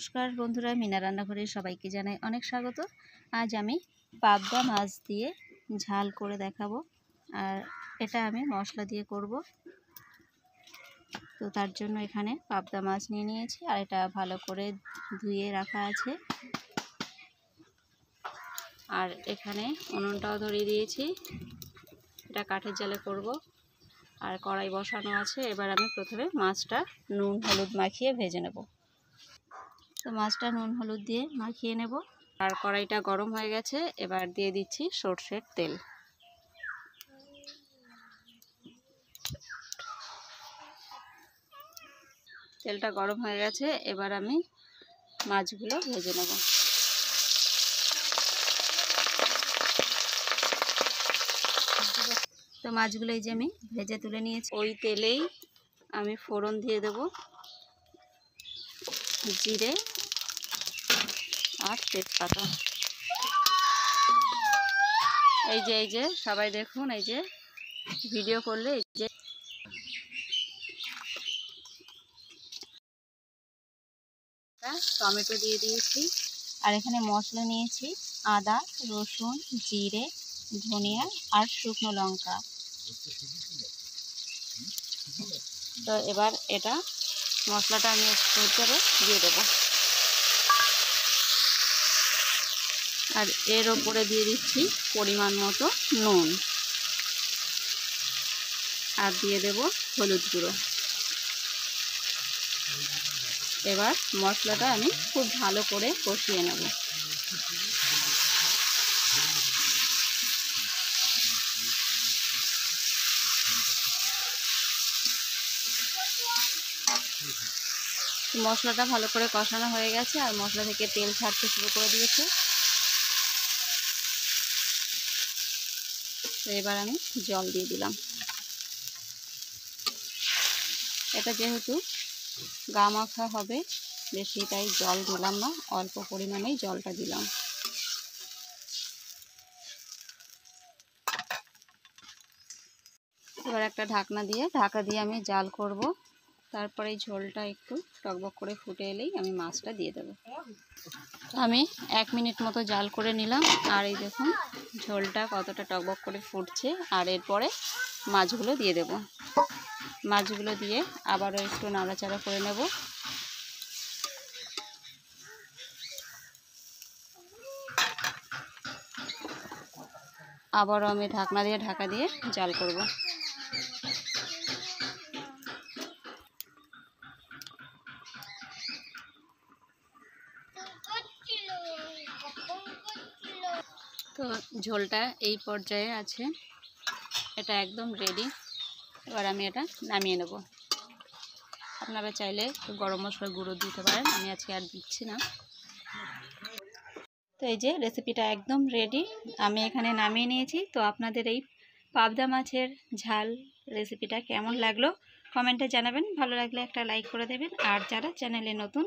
নমস্কার বন্ধুরা, মিনা রান্নাঘরে সবাইকে জানাই অনেক স্বাগত। আজ আমি পাবদা মাছ দিয়ে ঝাল করে দেখাবো, আর এটা আমি মশলা দিয়ে করব। তো তার জন্য এখানে পাবদা মাছ নিয়ে নিয়েছি, আর এটা ভালো করে ধুয়ে রাখা আছে। আর এখানে উনুনটাও ধরিয়ে দিয়েছি, এটা কাঠের জালে করব। আর কড়াই বসানো আছে। এবার আমি প্রথমে মাছটা নুন হলুদ মাখিয়ে ভেজে নেব। তো মাছটা নুন হলুদ দিয়ে মাখিয়ে নেব। আর কড়াইটা গরম হয়ে গেছে, এবার দিয়ে দিচ্ছি সর্ষের তেল। তেলটা গরম হয়ে গেছে, এবার আমি মাছগুলো ভেজে নেব। তো মাছগুলো এই যে আমি ভেজে তুলে নিয়েছি। ওই তেলেই আমি ফোড়ন দিয়ে দেব, জিরে আর তেজপাতা। এই যে সবাই দেখুন, এই যে ভিডিও করলে এই যে টমেটো দিয়ে দিয়েছি। আর এখানে মশলা নিয়েছি আদা, রসুন, জিরে, ধনিয়া আর শুকনো লঙ্কা। তো এবার এটা মশলাটা আমি একটু করে দিয়ে দেব। আর এর ওপরে দিয়ে দিচ্ছি পরিমাণ মতো নুন, আর দিয়ে দেব হলুদ গুঁড়ো। এবার মশলাটা আমি খুব ভালো করে কষিয়ে নেব। মশলাটা ভালো করে কষানো হয়ে গেছে, আর মশলা থেকে তেল ছাড়তে শুরু করে দিয়েছে। তো এবার আমি জল দিয়ে দিলাম। এটা যেহেতু গা মাখা হবে বেশি, তাই জল দিলাম না, অল্প পরিমাণেই জলটা দিলাম। এবার একটা ঢাকা দিয়ে আমি জাল করব। তারপরে ঝোলটা একটু টকবক করে ফুটে এলেই আমি মাছটা দিয়ে দেব। আমি 1 মিনিট মতো জাল করে নিলাম, আর এই দেখুন ঝোলটা কতটা টকবক করে ফুটছে। আর এরপরে মাছগুলো দিয়ে দেব। মাছগুলো দিয়ে আবারও একটু নাড়াচাড়া করে নেব। আবারও আমি ঢাকা দিয়ে জাল করব। তো ঝোলটা এই পর্যায়ে আছে, এটা একদম রেডি। এবার আমি এটা নামিয়ে নেব। আপনারা চাইলে গরম মশলার গুঁড়ো দিতে পারেন, আমি আজকে আর দিচ্ছি না। তো এই যে রেসিপিটা একদম রেডি, আমি এখানে নামিয়ে নিয়েছি। তো আপনাদের এই পাবদা মাছের ঝাল রেসিপিটা কেমন লাগলো কমেন্টে জানাবেন। ভালো লাগলে একটা লাইক করে দেবেন। আর যারা চ্যানেলে নতুন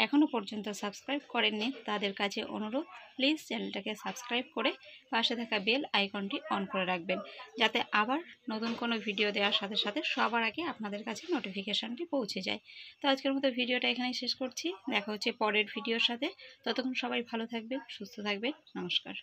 এখনও পর্যন্ত সাবস্ক্রাইব করেননি, তাদের কাছে অনুরোধ, প্লিজ চ্যানেলটাকে সাবস্ক্রাইব করে পাশে থাকা বেল আইকনটি অন করে রাখবেন, যাতে আবার নতুন কোনো ভিডিও দেওয়ার সাথে সাথে সবার আগে আপনাদের কাছে নোটিফিকেশানটি পৌঁছে যায়। তো আজকের মতো ভিডিওটা এখানেই শেষ করছি। দেখা হচ্ছে পরের ভিডিওর সাথে। ততক্ষণ সবাই ভালো থাকবেন, সুস্থ থাকবেন। নমস্কার।